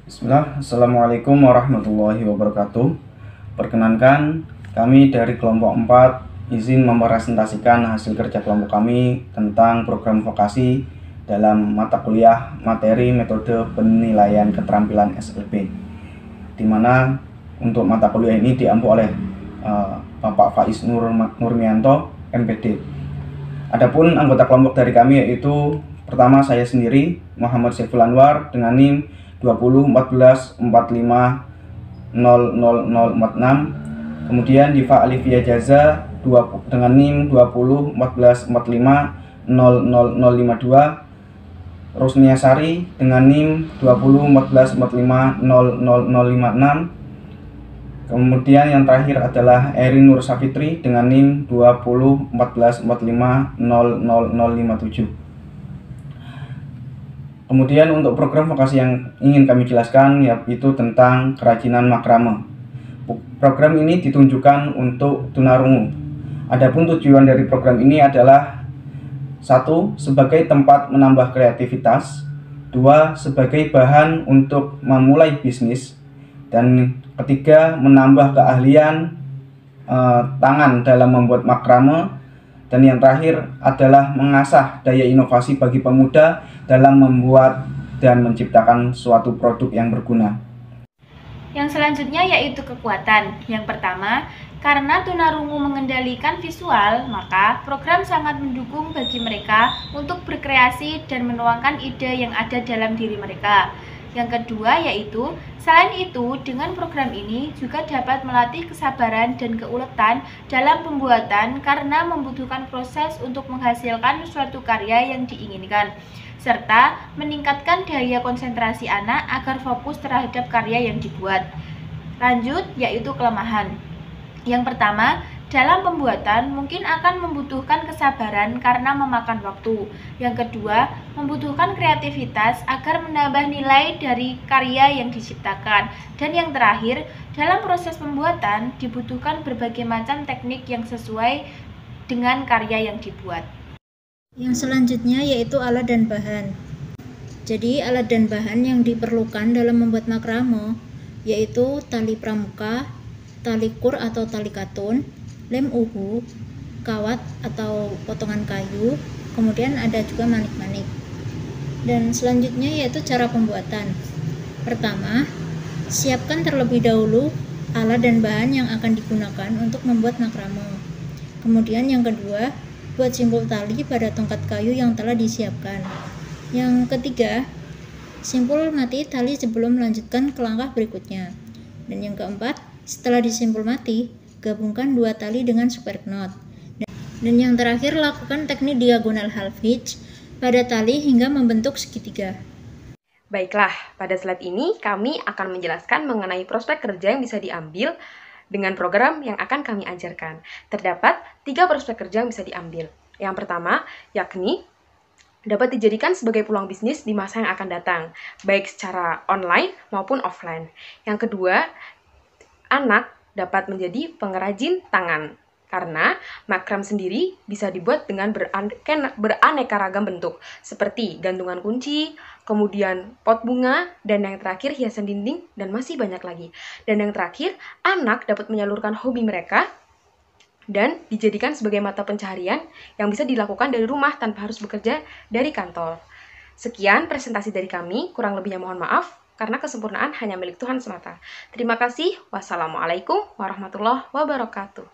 Bismillah, Assalamualaikum warahmatullahi wabarakatuh. Perkenankan, kami dari kelompok 4 izin mempresentasikan hasil kerja kelompok kami tentang program vokasi dalam mata kuliah materi metode penilaian keterampilan SLB, di mana untuk mata kuliah ini diampu oleh Bapak Faiz Nurmianto, MPD. Adapun anggota kelompok dari kami yaitu pertama saya sendiri, Muhammad Saiful Anwar dengan NIM 201445000046. Kemudian Diva Alivia Jaza dengan NIM 201445000052. Rosnia Sari dengan NIM 201445000056. Kemudian yang terakhir adalah Erin Nur Safitri dengan NIM 201445000057. Kemudian untuk program vokasi yang ingin kami jelaskan yaitu tentang kerajinan makrame. Program ini ditunjukkan untuk tunarungu. Adapun tujuan dari program ini adalah 1. Sebagai tempat menambah kreativitas, 2. Sebagai bahan untuk memulai bisnis, dan ketiga, menambah keahlian tangan dalam membuat makrame, dan yang terakhir adalah mengasah daya inovasi bagi pemuda dalam membuat dan menciptakan suatu produk yang berguna. Yang selanjutnya yaitu kekuatan. Yang pertama, karena tunarungu mengendalikan visual, maka program sangat mendukung bagi mereka untuk berkreasi dan menuangkan ide yang ada dalam diri mereka. Yang kedua yaitu, selain itu, dengan program ini juga dapat melatih kesabaran dan keuletan dalam pembuatan karena membutuhkan proses untuk menghasilkan suatu karya yang diinginkan, serta meningkatkan daya konsentrasi anak agar fokus terhadap karya yang dibuat. Lanjut, yaitu kelemahan. Yang pertama, dalam pembuatan mungkin akan membutuhkan kesabaran karena memakan waktu. Yang kedua, membutuhkan kreativitas agar menambah nilai dari karya yang diciptakan. Dan yang terakhir, dalam proses pembuatan dibutuhkan berbagai macam teknik yang sesuai dengan karya yang dibuat. Yang selanjutnya yaitu alat dan bahan. Jadi alat dan bahan yang diperlukan dalam membuat makrame yaitu tali pramuka, tali kur atau tali katun, lem uhu, kawat atau potongan kayu, kemudian ada juga manik-manik. Dan selanjutnya yaitu cara pembuatan. Pertama, siapkan terlebih dahulu alat dan bahan yang akan digunakan untuk membuat makrame. Kemudian yang kedua, buat simpul tali pada tongkat kayu yang telah disiapkan. Yang ketiga, simpul mati tali sebelum melanjutkan ke langkah berikutnya. Dan yang keempat, setelah disimpul mati, gabungkan dua tali dengan square knot. Dan yang terakhir, lakukan teknik diagonal half hitch pada tali hingga membentuk segitiga. Baiklah, pada slide ini kami akan menjelaskan mengenai prospek kerja yang bisa diambil dengan program yang akan kami ajarkan. Terdapat 3 prospek kerja yang bisa diambil. Yang pertama, yakni dapat dijadikan sebagai peluang bisnis di masa yang akan datang, baik secara online maupun offline. Yang kedua, anak dapat menjadi pengrajin tangan, karena makram sendiri bisa dibuat dengan beraneka ragam bentuk, seperti gantungan kunci, kemudian pot bunga, dan yang terakhir hiasan dinding, dan masih banyak lagi. Dan yang terakhir, anak dapat menyalurkan hobi mereka dan dijadikan sebagai mata pencaharian yang bisa dilakukan dari rumah tanpa harus bekerja dari kantor. Sekian presentasi dari kami, kurang lebihnya mohon maaf, karena kesempurnaan hanya milik Tuhan semata. Terima kasih. Wassalamualaikum warahmatullahi wabarakatuh.